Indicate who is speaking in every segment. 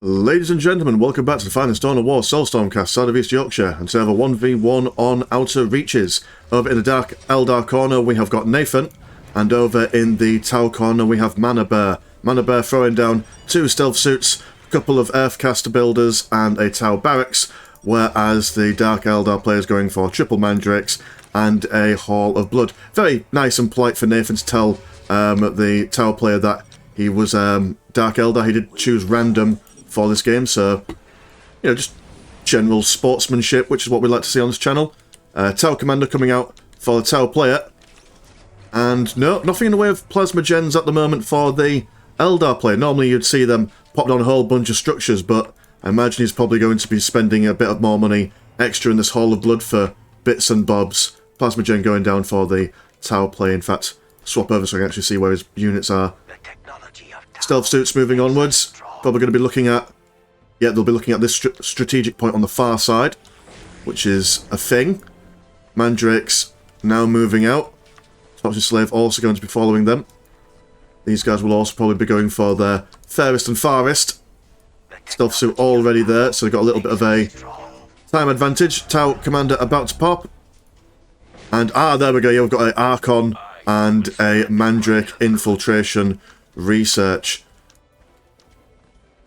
Speaker 1: Ladies and gentlemen, welcome back to the finest Dawn of War Soulstorm cast out of East Yorkshire, and today we have a 1v1 on Outer Reaches. Over in the dark Eldar corner we have got Nathan, and over in the Tau corner we have Mana Bear. Mana Bear throwing down 2 stealth suits, a couple of Earthcaster builders and a Tau barracks, whereas the dark Eldar player is going for triple mandrakes and a Hall of Blood. Very nice and polite for Nathan to tell the Tau player that he was dark Eldar. He did choose random for this game, so, you know, just general sportsmanship, which is what we like to see on this channel. Tau Commander coming out for the Tau player, and no, nothing in the way of plasma gens at the moment for the Eldar player. Normally you'd see them popped on a whole bunch of structures, but I imagine he's probably going to be spending a bit of more money extra in this Hall of Blood for bits and bobs. Plasma gen going down for the Tau player. In fact, swap over so I can actually see where his units are. Stealth suits moving onwards. Probably going to be looking at, yeah, they'll be looking at this strategic point on the far side, which is a thing. Mandrakes now moving out. Torture Slave also going to be following them. These guys will also probably be going for their fairest and farthest. Stealth suit already there, so they've got a little bit of a time advantage. Tau Commander about to pop. And, there we go, yeah, we've got an Archon and a Mandrake infiltration research.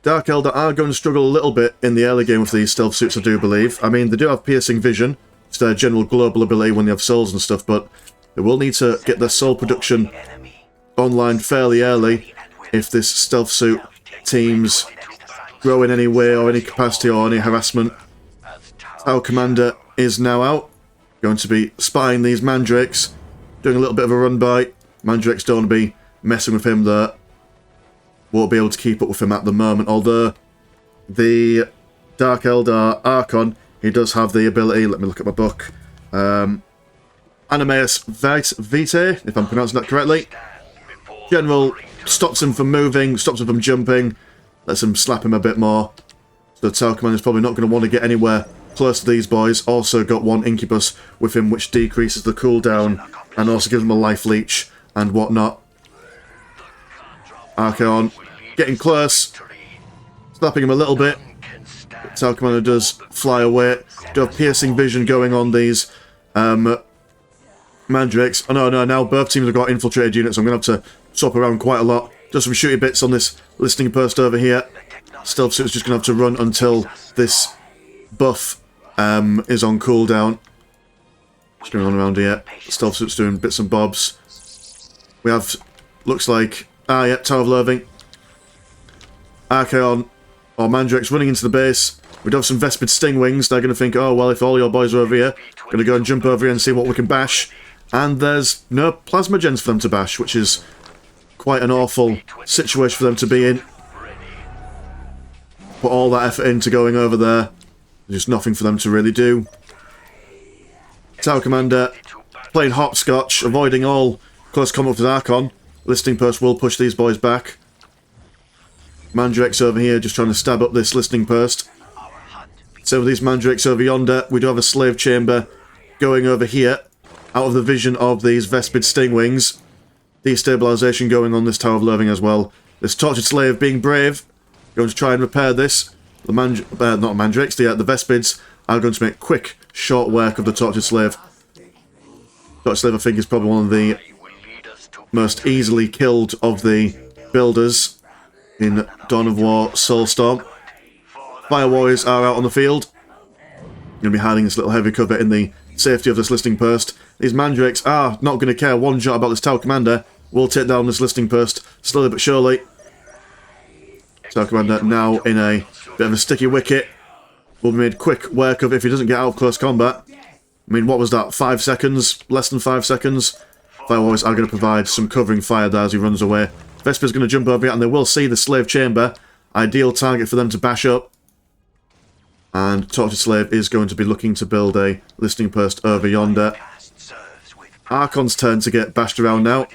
Speaker 1: Dark Eldar are going to struggle a little bit in the early game with these stealth suits, I do believe. I mean, they do have piercing vision. It's their general global ability when they have souls and stuff, but they will need to get their soul production online fairly early if this stealth suit teams grow in any way or any capacity or any harassment. Our commander is now out. Going to be spying these mandrakes, doing a little bit of a run by. Mandrakes don't want to be messing with him there. Won't be able to keep up with him at the moment, although the Dark Eldar Archon, he does have the ability, let me look at my book, Animeus Vitae, if I'm pronouncing that correctly. General stops him from moving, stops him from jumping, lets him slap him a bit more. So the Tau Commander is probably not going to want to get anywhere close to these boys. Also got one Incubus with him, which decreases the cooldown and also gives him a life leech and whatnot. Archon getting close, slapping him a little bit. But Tau Commander does fly away. Do have piercing vision going on these mandrakes. Oh no, now both teams have got infiltrated units, so I'm going to have to swap around quite a lot. Just some shooty bits on this listening post over here. Stealth suit's just going to have to run until this buff is on cooldown. Just going on around here. Stealth suit's doing bits and bobs. We have, looks like, yeah, Tower of Loathing. Archaon, or Mandrakes running into the base. We do have some Vespid Stingwings. They're going to think, oh, well, if all your boys are over here, going to go and jump over here and see what we can bash. And there's no plasma gens for them to bash, which is quite an awful situation for them to be in. Put all that effort into going over there. There's just nothing for them to really do. Tower Commander playing hopscotch, avoiding all close combat with Archon. Listening post will push these boys back. Mandrakes over here just trying to stab up this listening post. So with these mandrakes over yonder, we do have a slave chamber going over here, out of the vision of these Vespid Stingwings. Destabilization going on this Tower of Loathing as well. This tortured slave being brave, going to try and repair this. The not mandrakes, the Vespids are going to make quick, short work of the tortured slave. Tortured slave, I think, is probably one of the most easily killed of the builders in Dawn of War Soulstorm. Fire Warriors are out on the field. Going to be hiding this little heavy cover in the safety of this listening post. These mandrakes are not going to care one jot about this Tau Commander. We'll take down this listening post slowly but surely. Tau Commander now in a bit of a sticky wicket. Will be made quick work of if he doesn't get out of close combat. I mean, what was that? 5 seconds? Less than 5 seconds? Fire Warriors are going to provide some covering fire there as he runs away. Vesper's going to jump over here and they will see the slave chamber. Ideal target for them to bash up. And Tortured Slave is going to be looking to build a listening post over yonder. Archon's turn to get bashed around now.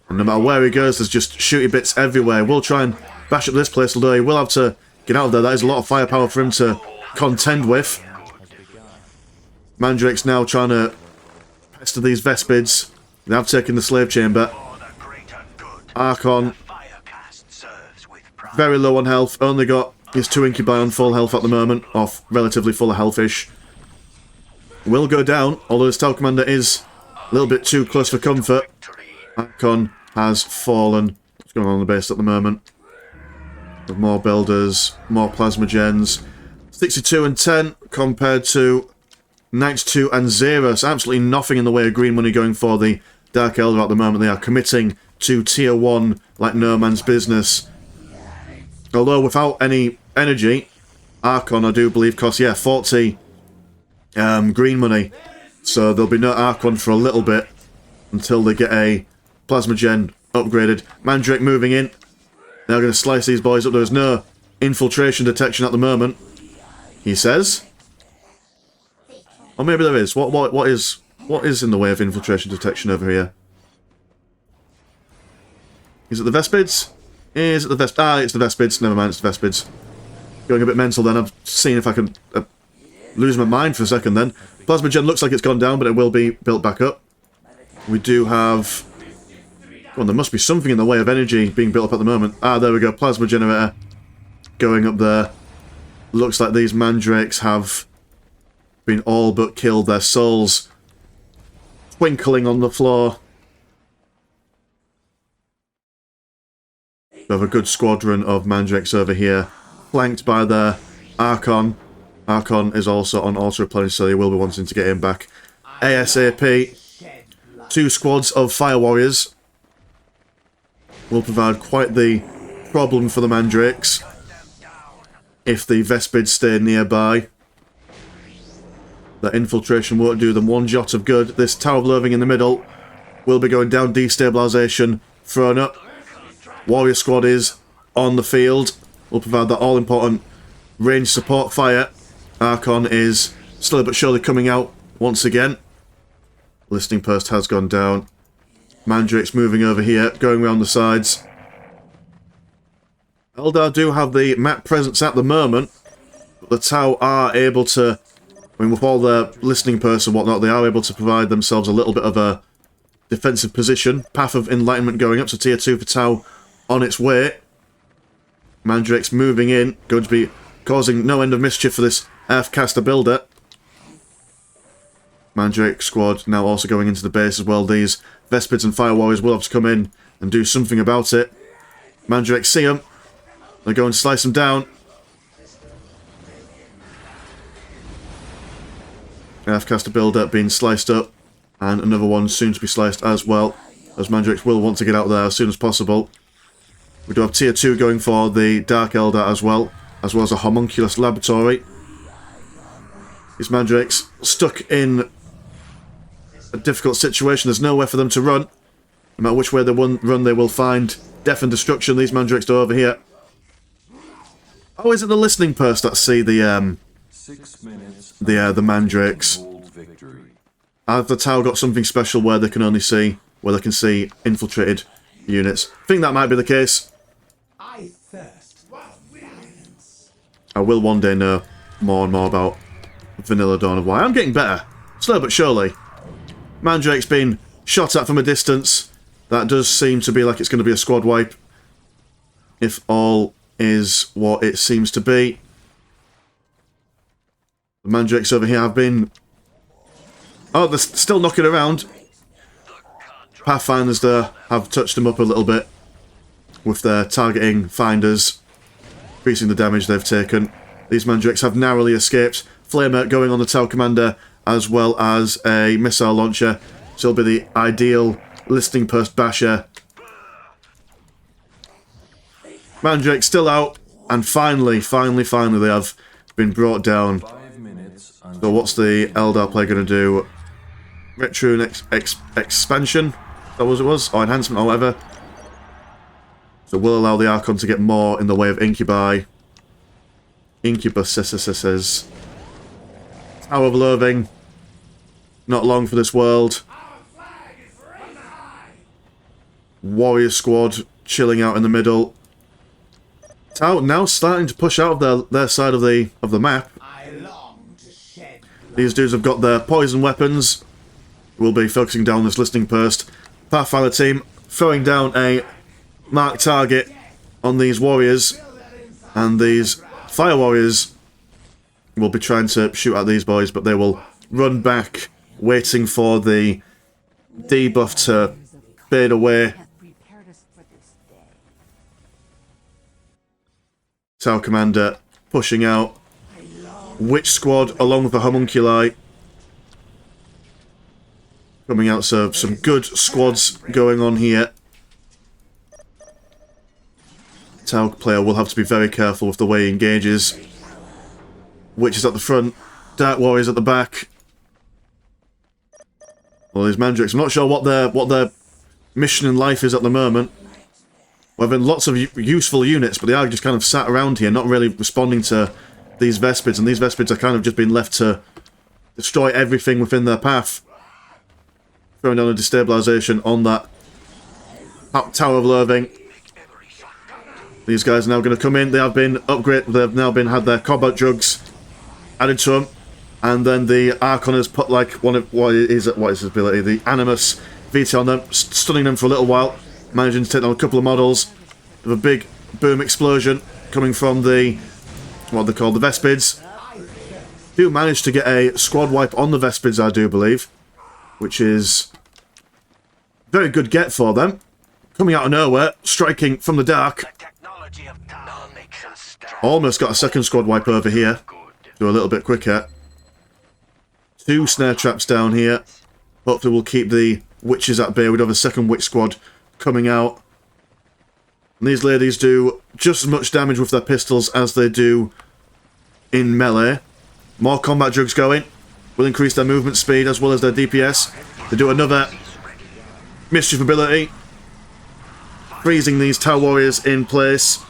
Speaker 1: And no matter where he goes, there's just shooty bits everywhere. We'll try and bash up this place, although he will have to get out of there. That is a lot of firepower for him to contend with. Mandrake's now trying to pester these Vespids. They have taken the slave chamber. Archon very low on health. Only got his 2 incubi on full health at the moment, or relatively full of health-ish. Will go down, although his Tau Commander is a little bit too close for comfort. Archon has fallen. What's going on the base at the moment? With more builders, more plasma gens. 62 and 10 compared to 92 and 0. So absolutely nothing in the way of green money going for the Dark Eldar at the moment. They are committing to tier 1 like no man's business. Although without any energy, Archon I do believe costs, yeah, 40 green money. So there'll be no Archon for a little bit until they get a plasma gen upgraded. Mandrake moving in. They're going to slice these boys up. There's no infiltration detection at the moment, he says. Or maybe there is. What is in the way of infiltration detection over here? Is it the Vespids? Is it the Vespids? Ah, it's the Vespids. Never mind, it's the Vespids. Going a bit mental then. I'm seeing if I can lose my mind for a second then. Plasma gen looks like it's gone down, but it will be built back up. We do have... Well, there must be something in the way of energy being built up at the moment. Ah, there we go. Plasma generator going up there. Looks like these mandrakes have been all but killed. Their souls twinkling on the floor. We have a good squadron of mandrakes over here, flanked by their Archon. Archon is also on auto-replenish, so they will be wanting to get him back ASAP. 2 squads of fire warriors will provide quite the problem for the mandrakes if the Vespids stay nearby. That infiltration won't do them one jot of good. This Tower of Loathing in the middle will be going down. Destabilisation thrown up. Warrior squad is on the field. Will provide that all-important range support fire. Archon is slowly but surely coming out once again. Listening post has gone down. Mandrakes moving over here, going around the sides. Eldar do have the map presence at the moment, but the Tau are able to, I mean, with all their listening posts and whatnot, they are able to provide themselves a little bit of a defensive position. Path of Enlightenment going up to tier 2 for Tau on its way. Mandrakes moving in, going to be causing no end of mischief for this Earthcaster builder. Mandrake squad now also going into the base as well. These Vespids and Fire Warriors will have to come in and do something about it. Mandrake see them. They go and slice them down. Earthcaster builder being sliced up. And another one soon to be sliced as well. Those Mandrakes will want to get out there as soon as possible. We do have tier 2 going for the Dark Eldar as well as a homunculus laboratory. These Mandrakes stuck in a difficult situation. There's nowhere for them to run. No matter which way they run, they will find death and destruction. These Mandrakes are over here. Oh, is it the listening post that see the
Speaker 2: 6 minutes
Speaker 1: the Mandrakes? Have the Tau got something special where they can only see, where they can see infiltrated units? I think that might be the case.
Speaker 3: I thirst for violence.
Speaker 1: I will one day know more and more about Vanilla Dawn of War. I'm getting better, slow but surely. Mandrake's been shot at from a distance. That does seem to be like it's going to be a squad wipe, if all is what it seems to be. The Mandrakes over here have been... Oh, they're still knocking around. Pathfinders there have touched them up a little bit with their targeting finders, increasing the damage they've taken. These Mandrakes have narrowly escaped. Flamer going on the Tau Commander as well as a missile launcher. So it'll be the ideal listening post basher. Mandrake still out, and finally they have been brought down. So what's the Eldar player going to do? Retro expansion? That was it was? Or enhancement or whatever. So we'll allow the Archon to get more in the way of incubi. Incubus. Tower of Loathing. Not long for this world. Warrior squad chilling out in the middle. Tau now starting to push out of their side of the map. These dudes have got their poison weapons. We'll be focusing down this listening post. Pathfinder team throwing down a marked target on these warriors, and these fire warriors will be trying to shoot at these boys, but they will run back, waiting for the debuff to fade away. Tower Commander pushing out. Witch Squad along with the homunculi coming out, so some good squads going on here. Tower player will have to be very careful with the way he engages. Witches at the front, Dark Warriors at the back. Well, these Mandrakes, I'm not sure what their mission in life is at the moment. We're having lots of useful units, but they are just kind of sat around here, not really responding to these Vespids, and these Vespids are kind of just being left to destroy everything within their path. Throwing down a destabilization on that Tower of Loathing. These guys are now going to come in. They have been upgraded. They've now had their combat drugs added to them, and then the Archon has put like what is his ability? The Animus VT on them, stunning them for a little while, managing to take down a couple of models with a big boom explosion coming from the what they call the Vespids. Do manage to get a squad wipe on the Vespids, I do believe, which is a very good get for them. Coming out of nowhere, striking from the dark. Almost got a second squad wipe over here. Do a little bit quicker. 2 snare traps down here. Hopefully we'll keep the witches at bay. We'd have a second witch squad coming out. And these ladies do just as much damage with their pistols as they do in melee. More combat drugs going. Will increase their movement speed as well as their DPS. They do another mischief ability. Freezing these Tower Warriors in place.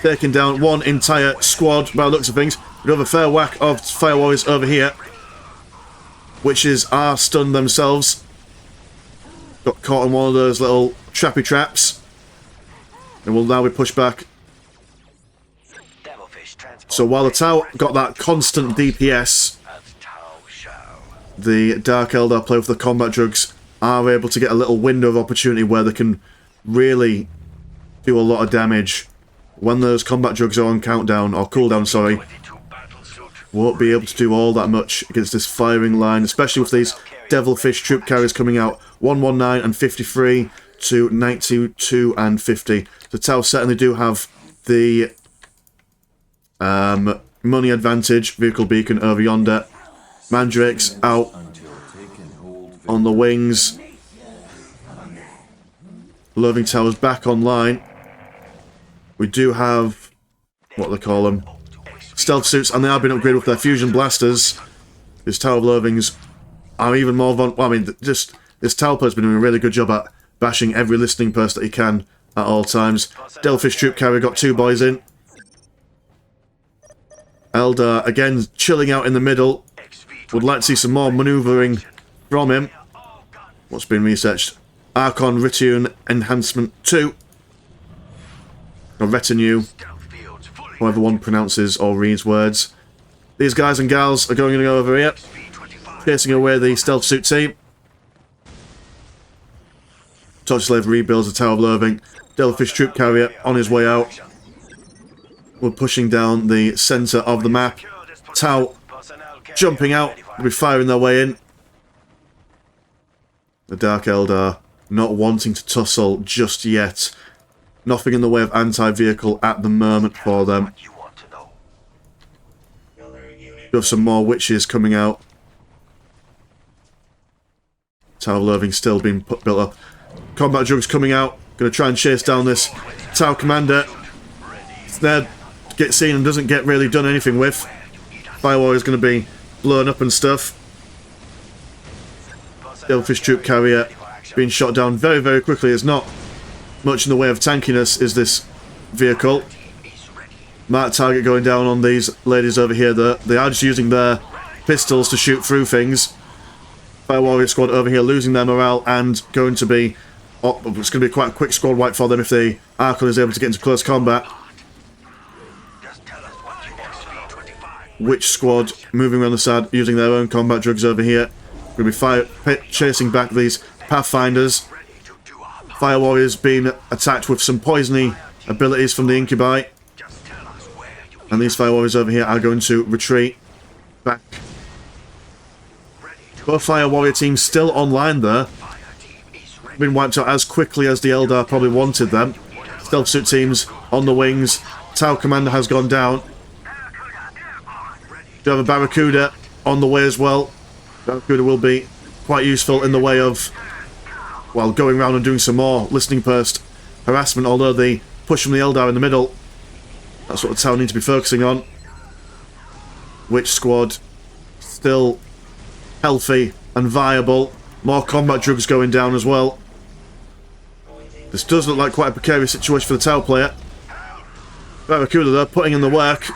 Speaker 1: Taking down one entire squad by the looks of things. We have a fair whack of Fire Warriors over here. Witches are stunned themselves. Got caught in one of those little trappy traps. And will now be pushed back. So while the Tower got that constant DPS, the Dark Eldar play with the combat drugs are able to get a little window of opportunity where they can really do a lot of damage. When those combat drugs are on countdown, or cooldown, sorry, won't be able to do all that much against this firing line, especially with these Devilfish troop carriers coming out 119 and 53 to 92 and 50. The Tau certainly do have the money advantage, vehicle beacon over yonder. Mandrakes out on the wings. Loathing Towers back online. We do have what they call them, stealth suits, and they have been upgraded with their fusion blasters. These Tower of Loathings are even more vulnerable. Well, I mean, just this Tower player's been doing a really good job at bashing every listening person that he can at all times. Devilfish troop carrier got 2 boys in. Eldar again chilling out in the middle. Would like to see some more manoeuvring from him. What's been researched? Archon Ritune Enhancement 2. Or Retinue. However one pronounces or reads words. These guys and gals are going to go over here. Chasing away the stealth suit team. Torch Slave rebuilds the Tower of Loathing. Devilfish troop carrier on his way out. We're pushing down the centre of the map. Tau jumping out. They'll be firing their way in. The Dark Eldar not wanting to tussle just yet. Nothing in the way of anti-vehicle at the moment for them. We have some more witches coming out. Tower of Loathing still being built up. Combat drugs coming out. Going to try and chase down this Tower Commander. Snare gets seen and doesn't get really done anything with. Fire Warrior is going to be blown up and stuff. Devilfish troop carrier being shot down very, very quickly. There's not much in the way of tankiness is this vehicle. Mark target going down on these ladies over here. They are just using their pistols to shoot through things. Fire Warrior squad over here losing their morale and going to be... Oh, it's going to be quite a quick squad wipe for them if the Archon is able to get into close combat. Witch squad moving around the side using their own combat drugs over here. Going to be chasing back these Pathfinders. Fire Warriors being attacked with some poisony abilities from the incubi. And these fire warriors over here are going to retreat back. Both fire warrior teams still online there. Been wiped out as quickly as the Eldar probably wanted them. Stealth suit teams on the wings. Tower commander has gone down. Do have a Barracuda on the way as well. Barracuda will be quite useful in the way of, well, going around and doing some more listening post harassment, although the push from the Eldar in the middle, that's what the tower needs to be focusing on. Witch squad still healthy and viable. More combat drugs going down as well. This does look like quite a precarious situation for the tower player. Barracuda though, putting in the work.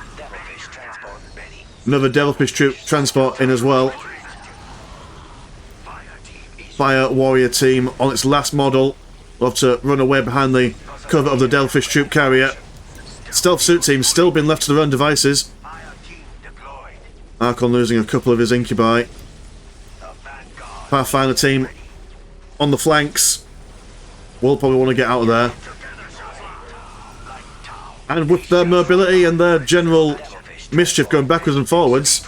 Speaker 1: Another Devilfish troop transport in as well. Fire warrior team on its last model. Will have to run away behind the cover of the Devilfish troop carrier. Stealth suit team still been left to their own devices. Archon losing a couple of his incubi. Pathfinder team on the flanks. Will probably want to get out of there. And with their mobility and their general mischief going backwards and forwards,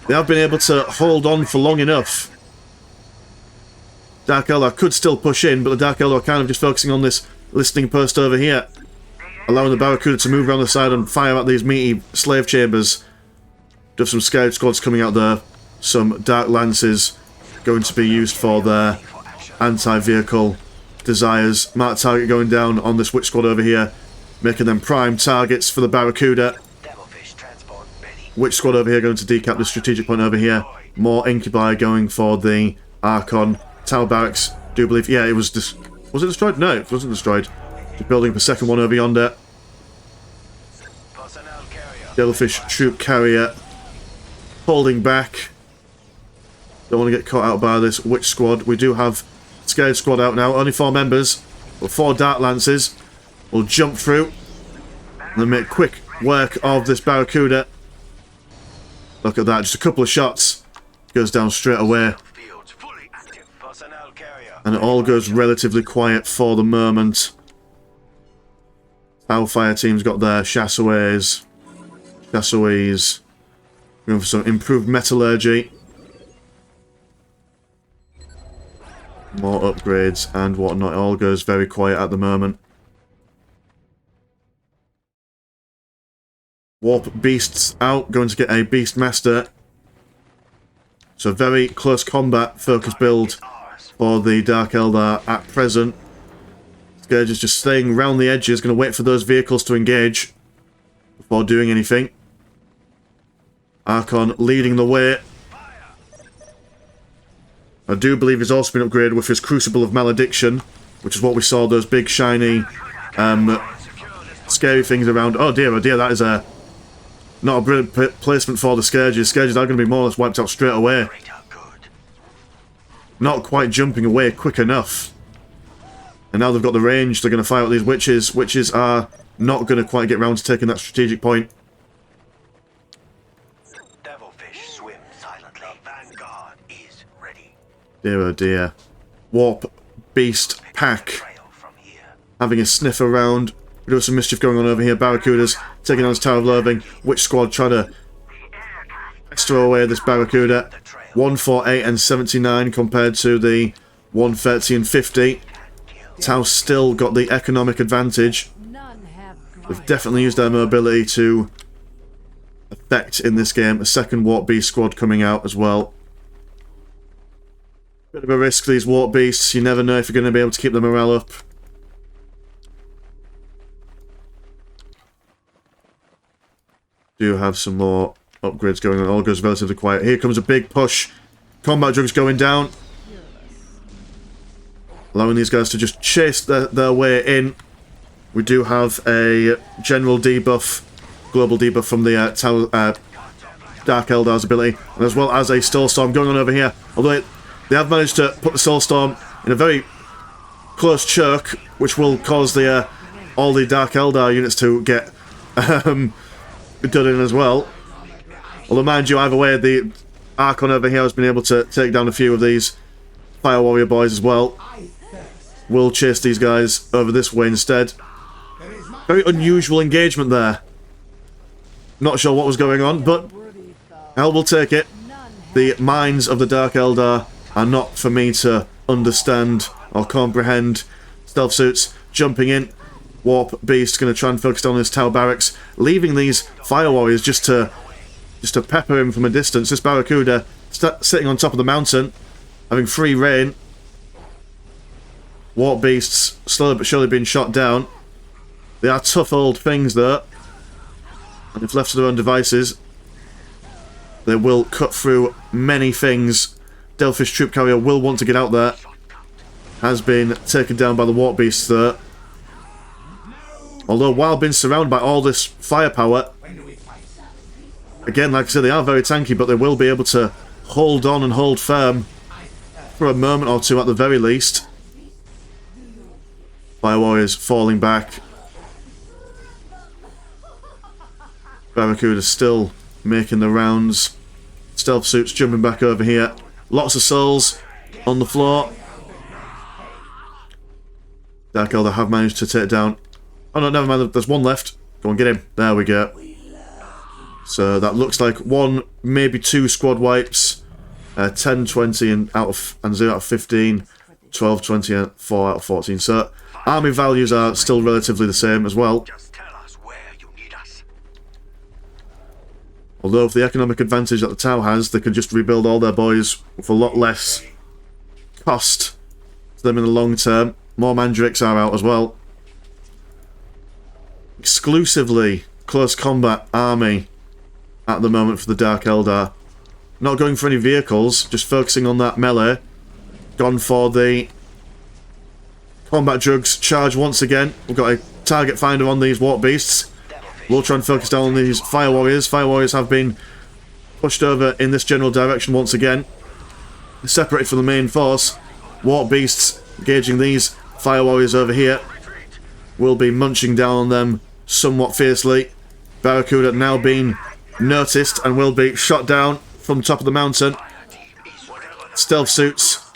Speaker 1: they have been able to hold on for long enough. Dark Eldar could still push in, but the Dark Eldar are kind of just focusing on this listening post over here, allowing the Barracuda to move around the side and fire at these meaty slave chambers. Do have some scout squads coming out there, some Dark Lances going to be used for their anti-vehicle desires. Mark target going down on this witch squad over here, making them prime targets for the Barracuda. Witch squad over here going to decap the strategic point over here. More incubi going for the Archon. Tower barracks, do believe, yeah, it was was it destroyed? No, it wasn't destroyed. Just building up a second one over yonder. Devilfish troop carrier holding back. Don't want to get caught out by this witch squad. We do have Scared squad out now, only 4 members, but 4 Dark Lances will jump through and make quick work of this Barracuda. Look at that, just a couple of shots, goes down straight away. And it all goes relatively quiet for the moment. Our fire team's got their chasseways. Going for some improved metallurgy. More upgrades and whatnot. It all goes very quiet at the moment. Warp Beasts out. Going to get a Beast Master. So very close combat focus build for the Dark Eldar at present. Scourge is just staying around the edges, going to wait for those vehicles to engage before doing anything. Archon leading the way. I do believe he's also been upgraded with his Crucible of Malediction, which is what we saw those big shiny scary things around. Oh dear, that is a not a brilliant placement for the Scourges. Scourges are going to be more or less wiped out straight away. Not quite jumping away quick enough. And now they've got the range, they're going to fire at these witches. Witches are not going to quite get round to taking that strategic point.
Speaker 2: Devilfish swim silently. Vanguard is ready.
Speaker 1: Dear oh dear. Warp Beast Pack having a sniff around. There's some mischief going on over here. Barracudas taking on his Tower of Loathing. Witch Squad trying to throw away this Barracuda. 148 and 79 compared to the 130 and 50. Tau still got the economic advantage. They've definitely used their mobility to effect in this game. A second Warp Beast squad coming out as well. Bit of a risk, these Warp Beasts. You never know if you're going to be able to keep the morale up. Do have some more upgrades going on. All goes relatively quiet. Here comes a big push. Combat drugs going down. Allowing these guys to just chase their way in. We do have a general debuff, global debuff from the Dark Eldar's ability, and as well as a Soulstorm going on over here. Although they have managed to put the Soulstorm in a very close choke, which will cause the all the Dark Eldar units to get done in as well. Although, mind you, either way, the Archon over here has been able to take down a few of these Fire Warrior boys as well. We'll chase these guys over this way instead. Very unusual engagement there. Not sure what was going on, but hell, we'll take it. The minds of the Dark Eldar are not for me to understand or comprehend. Stealth suits jumping in. Warp Beast going to try and focus down his Tau barracks, leaving these Fire Warriors just to pepper him from a distance. This Barracuda sitting on top of the mountain, having free reign. Warp Beasts slowly but surely being shot down. They are tough old things though, and if left to their own devices, they will cut through many things. Delphish Troop Carrier will want to get out there. Has been taken down by the Warp Beasts though. Although while being surrounded by all this firepower, again, like I said, they are very tanky, but they will be able to hold on and hold firm for a moment or two at the very least. Fire Warriors falling back. Barracuda still making the rounds. Stealth suits jumping back over here. Lots of souls on the floor. Dark Eldar have managed to take down. Oh no, never mind, there's one left. Go on, get him. There we go. So that looks like one, maybe two squad wipes. 10, 20 and 0 out of 15. 12, 20 and 4 out of 14. So army values are still relatively the same as well.
Speaker 2: Just tell us where you need us.
Speaker 1: Although with the economic advantage that the Tau has, they could just rebuild all their boys with a lot less cost to them in the long term. More Mandrakes are out as well. Exclusively close combat army at the moment for the Dark Eldar. Not going for any vehicles, just focusing on that melee. Gone for the combat drugs charge once again. We've got a target finder on these Warp Beasts. We'll try and focus down on these Fire Warriors. Fire Warriors have been pushed over in this general direction once again. Separated from the main force. Warp Beasts engaging these Fire Warriors over here. Will be munching down on them somewhat fiercely. Barracuda now being noticed and will be shot down from top of the mountain. Stealth suits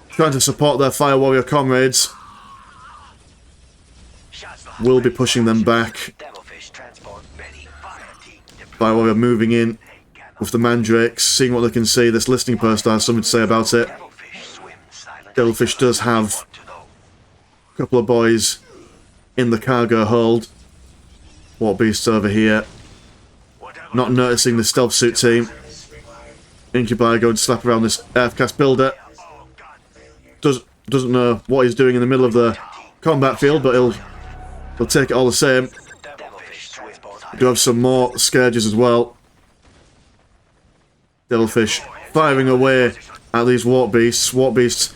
Speaker 1: trying to support their Fire Warrior comrades. Will be pushing them back. Fire Warrior moving in with the Mandrakes, seeing what they can see. This listening post has something to say about it. Devilfish does have a couple of boys in the cargo hold. Warp Beasts over here. Not noticing the stealth suit team. Incubi going to slap around this Earthcast builder. Doesn't know what he's doing in the middle of the combat field, but he'll take it all the same. We do have some more Scourges as well. Devilfish firing away at these Warp Beasts. Warp Beasts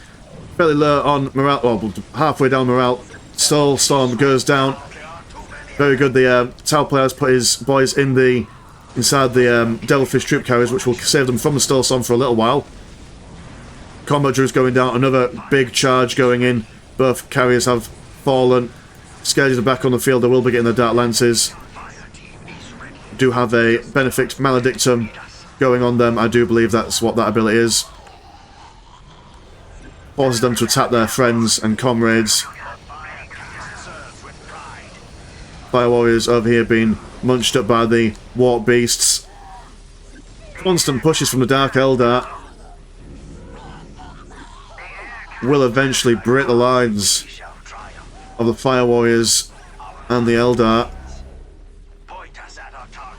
Speaker 1: fairly low on morale, well, halfway down morale. Soulstorm goes down. Very good. The Tau player has put his boys inside the Devilfish troop carriers, which will save them from the Soulstorm for a little while. Combat Drew's going down. Another big charge going in. Both carriers have fallen. Scourges are back on the field. They will be getting the Dark Lances. Do have a Benefic Maledictum going on them. I do believe that's what that ability is. Forces them to attack their friends and comrades. Fire Warriors over here being munched up by the Warp Beasts. Constant pushes from the Dark Eldar will eventually break the lines of the Fire Warriors and the Eldar.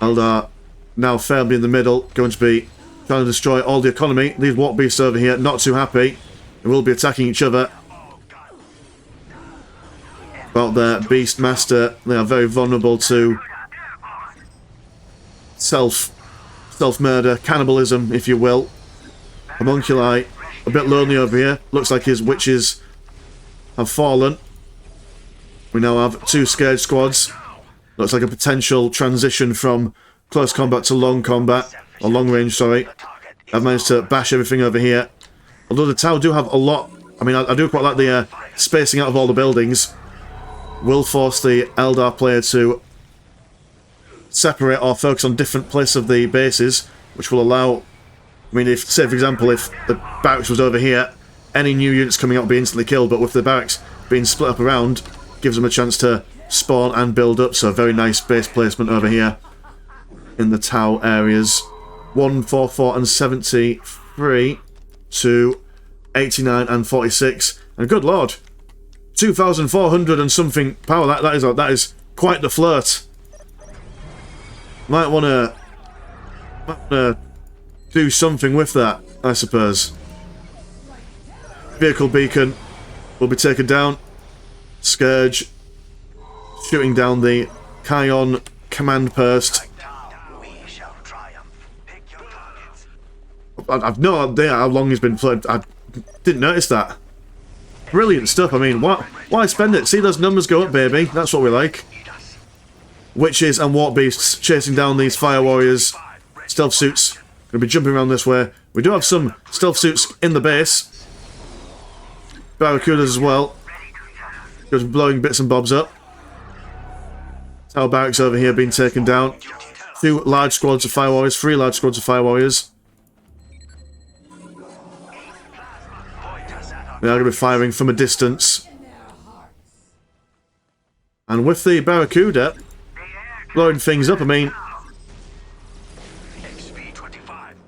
Speaker 1: Eldar now firmly in the middle, going to be trying to destroy all the economy. These Warp Beasts over here, not too happy. They will be attacking each other. About their Beast Master, they are very vulnerable to self-murder, cannibalism, if you will. Homunculi, a bit lonely over here. Looks like his witches have fallen. We now have 2 Scourge squads. Looks like a potential transition from close combat to long combat, or long range, sorry. I've managed to bash everything over here. Although the Tau do have a lot, I mean, I do quite like the spacing out of all the buildings. Will force the Eldar player to separate or focus on different places of the bases, which will allow, I mean, if, say for example, if the barracks was over here, any new units coming out will be instantly killed, but with the barracks being split up around, gives them a chance to spawn and build up, so very nice base placement over here in the Tau areas. 144 and 73 to 89 and 46, and good lord, 2,400 and something power. That is quite the flirt. Might wanna do something with that, I suppose. Vehicle beacon will be taken down. Scourge shooting down the Kion command post.
Speaker 2: We shall triumph. Pick your targets.
Speaker 1: I've no idea how long he's been played. I didn't notice that. Brilliant stuff. I mean, why spend it? See those numbers go up, baby. That's what we like. Witches and warp beasts chasing down these fire warriors. Stealth suits going to be jumping around this way. We do have some stealth suits in the base. Barracudas as well. Just blowing bits and bobs up. Tower barracks over here being taken down. 2 large squads of fire warriors. 3 large squads of fire warriors. They are going to be firing from a distance. And with the Barracuda blowing things up, I mean,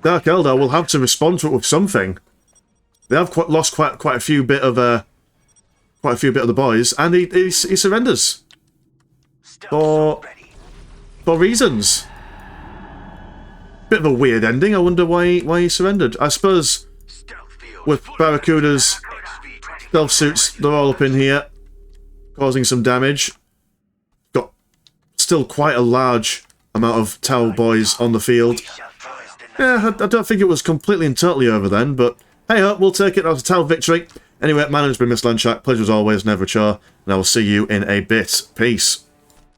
Speaker 1: Dark Eldar will have to respond to it with something. They have lost quite a few bit of the boys, and he surrenders for reasons. Bit of a weird ending. I wonder why he surrendered. I suppose with Barracudas, stealth suits, they're all up in here, causing some damage. Got still quite a large amount of Tau boys on the field. Yeah, I don't think it was completely and totally over then, but hey ho, we'll take it as a Tau victory. Anyway, my name's been Mr. Landshark. Pleasure as always, never a chore, and I will see you in a bit. Peace.